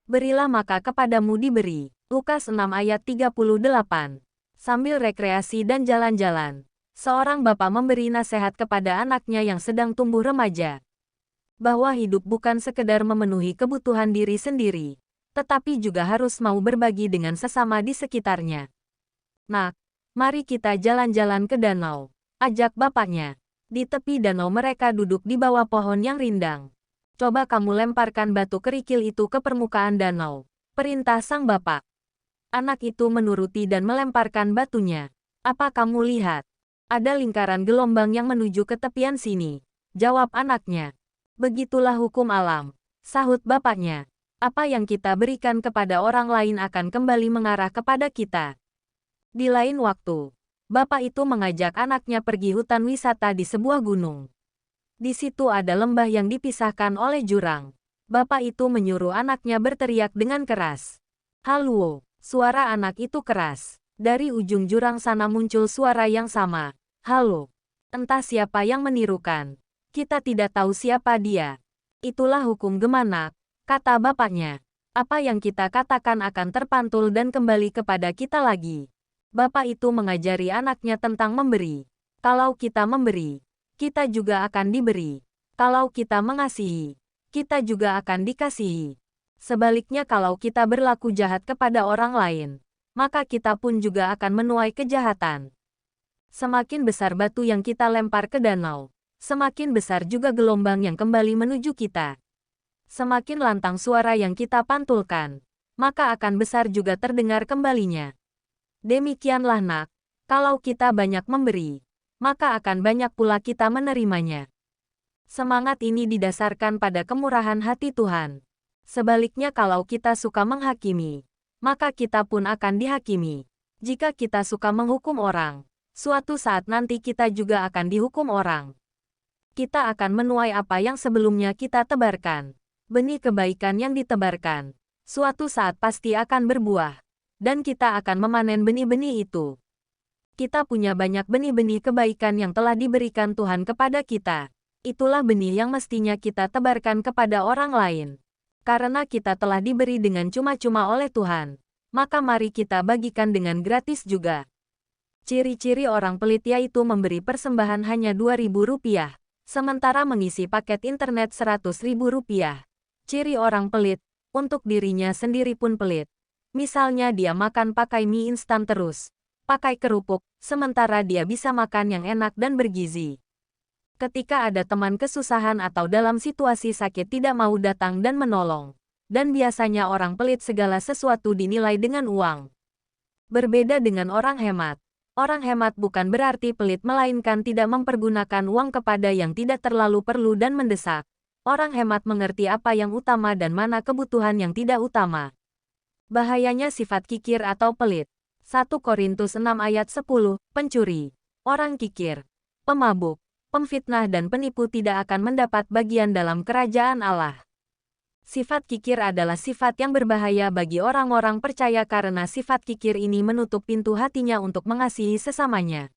Berilah maka kepadamu diberi. Lukas 6 ayat 38. Sambil rekreasi dan jalan-jalan, seorang bapak memberi nasihat kepada anaknya yang sedang tumbuh remaja. Bahwa hidup bukan sekedar memenuhi kebutuhan diri sendiri, tetapi juga harus mau berbagi dengan sesama di sekitarnya. Nak, mari kita jalan-jalan ke danau, ajak bapaknya. Di tepi danau mereka duduk di bawah pohon yang rindang. Coba kamu lemparkan batu kerikil itu ke permukaan danau, perintah sang bapak. Anak itu menuruti dan melemparkan batunya. Apa kamu lihat? Ada lingkaran gelombang yang menuju ke tepian sini, jawab anaknya. Begitulah hukum alam, sahut bapaknya. Apa yang kita berikan kepada orang lain akan kembali mengarah kepada kita. Di lain waktu, bapak itu mengajak anaknya pergi hutan wisata di sebuah gunung. Di situ ada lembah yang dipisahkan oleh jurang. Bapak itu menyuruh anaknya berteriak dengan keras. Halo, suara anak itu keras. Dari ujung jurang sana muncul suara yang sama. Halo, entah siapa yang menirukan. Kita tidak tahu siapa dia. Itulah hukum gemanak, kata bapaknya. Apa yang kita katakan akan terpantul dan kembali kepada kita lagi. Bapak itu mengajari anaknya tentang memberi. Kalau kita memberi, kita juga akan diberi. Kalau kita mengasihi, kita juga akan dikasihi. Sebaliknya kalau kita berlaku jahat kepada orang lain, maka kita pun juga akan menuai kejahatan. Semakin besar batu yang kita lempar ke danau, semakin besar juga gelombang yang kembali menuju kita. Semakin lantang suara yang kita pantulkan, maka akan besar juga terdengar kembalinya. Demikianlah nak, kalau kita banyak memberi, maka akan banyak pula kita menerimanya. Semangat ini didasarkan pada kemurahan hati Tuhan. Sebaliknya kalau kita suka menghakimi, maka kita pun akan dihakimi. Jika kita suka menghukum orang, suatu saat nanti kita juga akan dihukum orang. Kita akan menuai apa yang sebelumnya kita tebarkan. Benih kebaikan yang ditebarkan, suatu saat pasti akan berbuah. Dan kita akan memanen benih-benih itu. Kita punya banyak benih-benih kebaikan yang telah diberikan Tuhan kepada kita. Itulah benih yang mestinya kita tebarkan kepada orang lain. Karena kita telah diberi dengan cuma-cuma oleh Tuhan, maka mari kita bagikan dengan gratis juga. Ciri-ciri orang pelit yaitu memberi persembahan hanya Rp2.000, sementara mengisi paket internet Rp100.000. Ciri orang pelit, untuk dirinya sendiri pun pelit. Misalnya dia makan pakai mie instan terus, pakai kerupuk, sementara dia bisa makan yang enak dan bergizi. Ketika ada teman kesusahan atau dalam situasi sakit tidak mau datang dan menolong. Dan biasanya orang pelit segala sesuatu dinilai dengan uang. Berbeda dengan orang hemat. Orang hemat bukan berarti pelit melainkan tidak mempergunakan uang kepada yang tidak terlalu perlu dan mendesak. Orang hemat mengerti apa yang utama dan mana kebutuhan yang tidak utama. Bahayanya sifat kikir atau pelit. 1 Korintus 6 ayat 10, pencuri, orang kikir, pemabuk, pemfitnah dan penipu tidak akan mendapat bagian dalam kerajaan Allah. Sifat kikir adalah sifat yang berbahaya bagi orang-orang percaya karena sifat kikir ini menutup pintu hatinya untuk mengasihi sesamanya.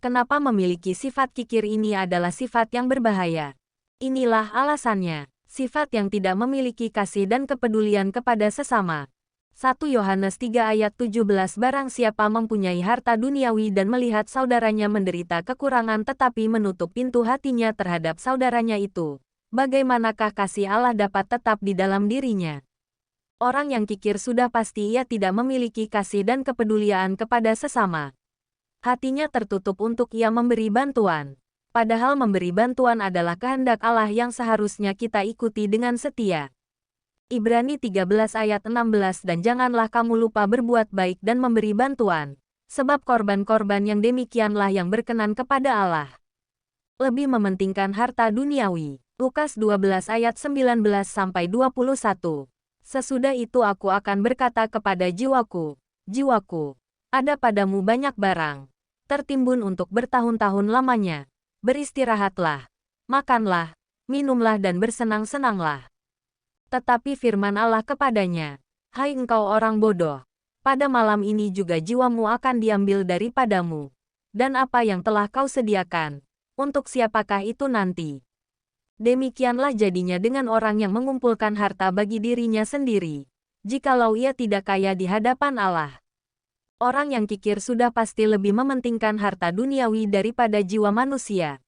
Kenapa memiliki sifat kikir ini adalah sifat yang berbahaya? Inilah alasannya, sifat yang tidak memiliki kasih dan kepedulian kepada sesama. 1 Yohanes 3 ayat 17 Barang siapa mempunyai harta duniawi dan melihat saudaranya menderita kekurangan tetapi menutup pintu hatinya terhadap saudaranya itu, bagaimanakah kasih Allah dapat tetap di dalam dirinya? Orang yang kikir sudah pasti ia tidak memiliki kasih dan kepedulian kepada sesama. Hatinya tertutup untuk ia memberi bantuan. Padahal memberi bantuan adalah kehendak Allah yang seharusnya kita ikuti dengan setia. Ibrani 13 ayat 16 Dan janganlah kamu lupa berbuat baik dan memberi bantuan, sebab korban-korban yang demikianlah yang berkenan kepada Allah. Lebih mementingkan harta duniawi. Lukas 12 ayat 19-21. Sesudah itu aku akan berkata kepada jiwaku, jiwaku, ada padamu banyak barang, tertimbun untuk bertahun-tahun lamanya. Beristirahatlah, makanlah, minumlah dan bersenang-senanglah. Tetapi firman Allah kepadanya, hai engkau orang bodoh, pada malam ini juga jiwamu akan diambil daripadamu. Dan apa yang telah kau sediakan, untuk siapakah itu nanti? Demikianlah jadinya dengan orang yang mengumpulkan harta bagi dirinya sendiri, jikalau ia tidak kaya di hadapan Allah. Orang yang kikir sudah pasti lebih mementingkan harta duniawi daripada jiwa manusia.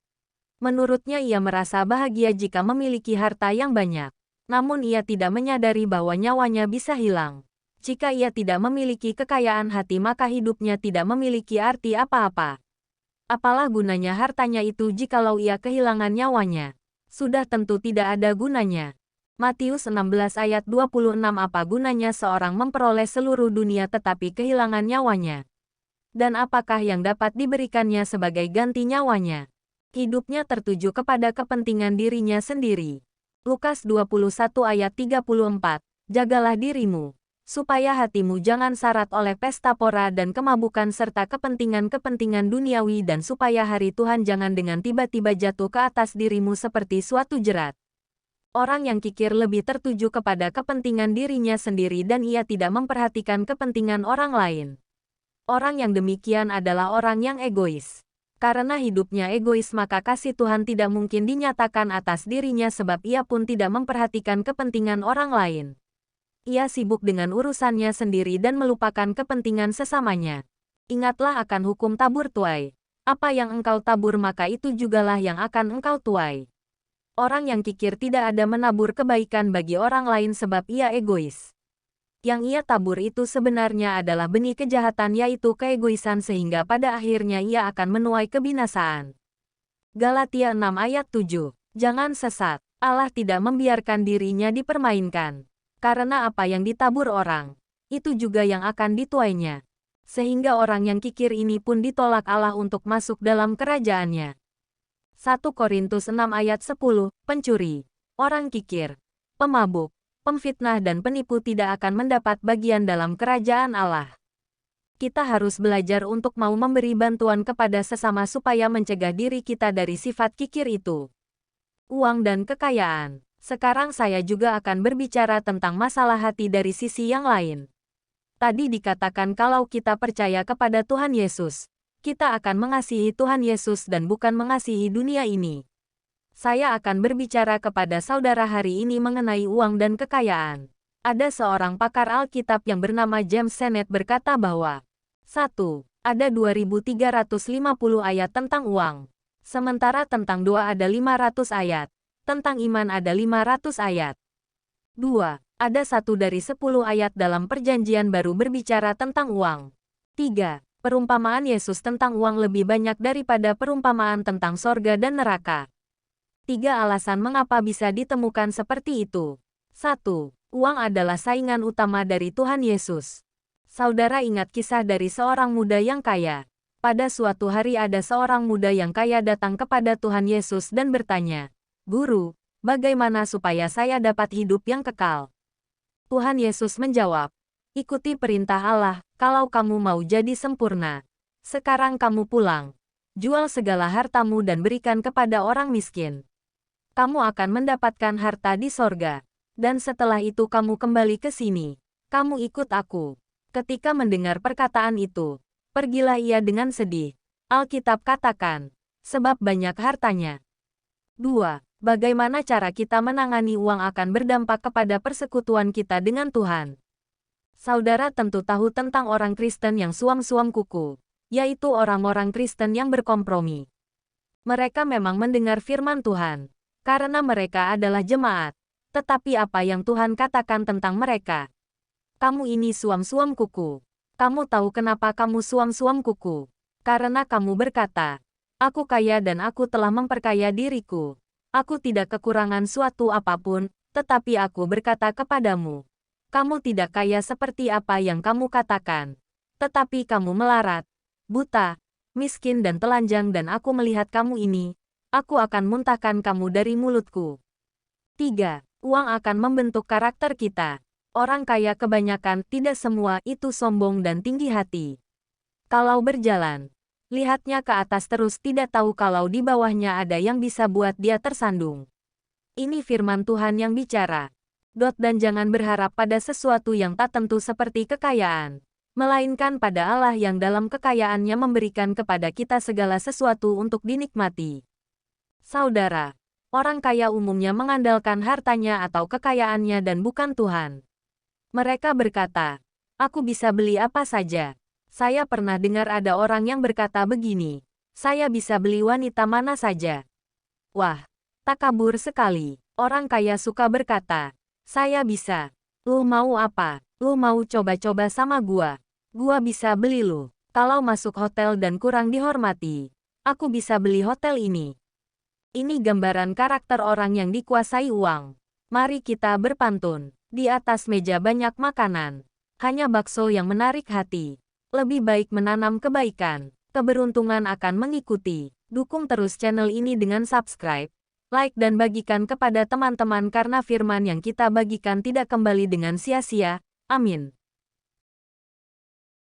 Menurutnya ia merasa bahagia jika memiliki harta yang banyak. Namun ia tidak menyadari bahwa nyawanya bisa hilang. Jika ia tidak memiliki kekayaan hati maka hidupnya tidak memiliki arti apa-apa. Apalah gunanya hartanya itu jikalau ia kehilangan nyawanya? Sudah tentu tidak ada gunanya. Matius 16 ayat 26. Apa gunanya seorang memperoleh seluruh dunia tetapi kehilangan nyawanya? Dan apakah yang dapat diberikannya sebagai ganti nyawanya? Hidupnya tertuju kepada kepentingan dirinya sendiri. Lukas 21 ayat 34. Jagalah dirimu, supaya hatimu jangan syarat oleh pesta pora dan kemabukan serta kepentingan-kepentingan duniawi dan supaya hari Tuhan jangan dengan tiba-tiba jatuh ke atas dirimu seperti suatu jerat. Orang yang kikir lebih tertuju kepada kepentingan dirinya sendiri dan ia tidak memperhatikan kepentingan orang lain. Orang yang demikian adalah orang yang egois. Karena hidupnya egois maka kasih Tuhan tidak mungkin dinyatakan atas dirinya sebab ia pun tidak memperhatikan kepentingan orang lain. Ia sibuk dengan urusannya sendiri dan melupakan kepentingan sesamanya. Ingatlah akan hukum tabur tuai. Apa yang engkau tabur maka itu jugalah yang akan engkau tuai. Orang yang kikir tidak ada menabur kebaikan bagi orang lain sebab ia egois. Yang ia tabur itu sebenarnya adalah benih kejahatan yaitu keegoisan sehingga pada akhirnya ia akan menuai kebinasaan. Galatia 6 ayat 7. Jangan sesat. Allah tidak membiarkan dirinya dipermainkan. Karena apa yang ditabur orang, itu juga yang akan dituainya. Sehingga orang yang kikir ini pun ditolak Allah untuk masuk dalam kerajaannya. 1 Korintus 6 ayat 10, pencuri, orang kikir, pemabuk, pemfitnah dan penipu tidak akan mendapat bagian dalam kerajaan Allah. Kita harus belajar untuk mau memberi bantuan kepada sesama supaya mencegah diri kita dari sifat kikir itu. Uang dan kekayaan. Sekarang saya juga akan berbicara tentang masalah hati dari sisi yang lain. Tadi dikatakan kalau kita percaya kepada Tuhan Yesus, kita akan mengasihi Tuhan Yesus dan bukan mengasihi dunia ini. Saya akan berbicara kepada saudara hari ini mengenai uang dan kekayaan. Ada seorang pakar Alkitab yang bernama James Sennett berkata bahwa 1. Ada 2350 ayat tentang uang. Sementara tentang doa ada 500 ayat. Tentang iman ada 500 ayat. 2. Ada 1 dari 10 ayat dalam perjanjian baru berbicara tentang uang. 3. Perumpamaan Yesus tentang uang lebih banyak daripada perumpamaan tentang sorga dan neraka. 3 alasan mengapa bisa ditemukan seperti itu. 1. Uang adalah saingan utama dari Tuhan Yesus. Saudara ingat kisah dari seorang muda yang kaya. Pada suatu hari ada seorang muda yang kaya datang kepada Tuhan Yesus dan bertanya, "Guru, bagaimana supaya saya dapat hidup yang kekal?" Tuhan Yesus menjawab, "Ikuti perintah Allah, kalau kamu mau jadi sempurna. Sekarang kamu pulang. Jual segala hartamu dan berikan kepada orang miskin. Kamu akan mendapatkan harta di sorga. Dan setelah itu kamu kembali ke sini. Kamu ikut aku." Ketika mendengar perkataan itu, pergilah ia dengan sedih. Alkitab katakan, sebab banyak hartanya. 2. Bagaimana cara kita menangani uang akan berdampak kepada persekutuan kita dengan Tuhan. Saudara tentu tahu tentang orang Kristen yang suam-suam kuku, yaitu orang-orang Kristen yang berkompromi. Mereka memang mendengar firman Tuhan, karena mereka adalah jemaat. Tetapi apa yang Tuhan katakan tentang mereka? Kamu ini suam-suam kuku. Kamu tahu kenapa kamu suam-suam kuku? Karena kamu berkata, "Aku kaya dan aku telah memperkaya diriku. Aku tidak kekurangan suatu apapun, tetapi aku berkata kepadamu, kamu tidak kaya seperti apa yang kamu katakan. Tetapi kamu melarat, buta, miskin dan telanjang dan aku melihat kamu ini, aku akan muntahkan kamu dari mulutku." 3. Uang akan membentuk karakter kita. Orang kaya kebanyakan, tidak semua, itu sombong dan tinggi hati. Kalau berjalan, lihatnya ke atas terus tidak tahu kalau di bawahnya ada yang bisa buat dia tersandung. Ini firman Tuhan yang bicara. Dan jangan berharap pada sesuatu yang tak tentu seperti kekayaan, melainkan pada Allah yang dalam kekayaannya memberikan kepada kita segala sesuatu untuk dinikmati. Saudara, Orang kaya umumnya mengandalkan hartanya atau kekayaannya dan bukan Tuhan. Mereka berkata, aku bisa beli apa saja. Saya pernah dengar ada orang yang berkata begini, saya bisa beli wanita mana saja. Wah, takabur sekali. Orang kaya suka berkata, saya bisa. Lu mau apa? Lu mau coba-coba sama gua? Gua bisa beli lu. Kalau masuk hotel dan kurang dihormati, aku bisa beli hotel ini. Ini gambaran karakter orang yang dikuasai uang. Mari kita berpantun. Di atas meja banyak makanan. Hanya bakso yang menarik hati. Lebih baik menanam kebaikan. Keberuntungan akan mengikuti. Dukung terus channel ini dengan subscribe, like dan bagikan kepada teman-teman karena firman yang kita bagikan tidak kembali dengan sia-sia. Amin.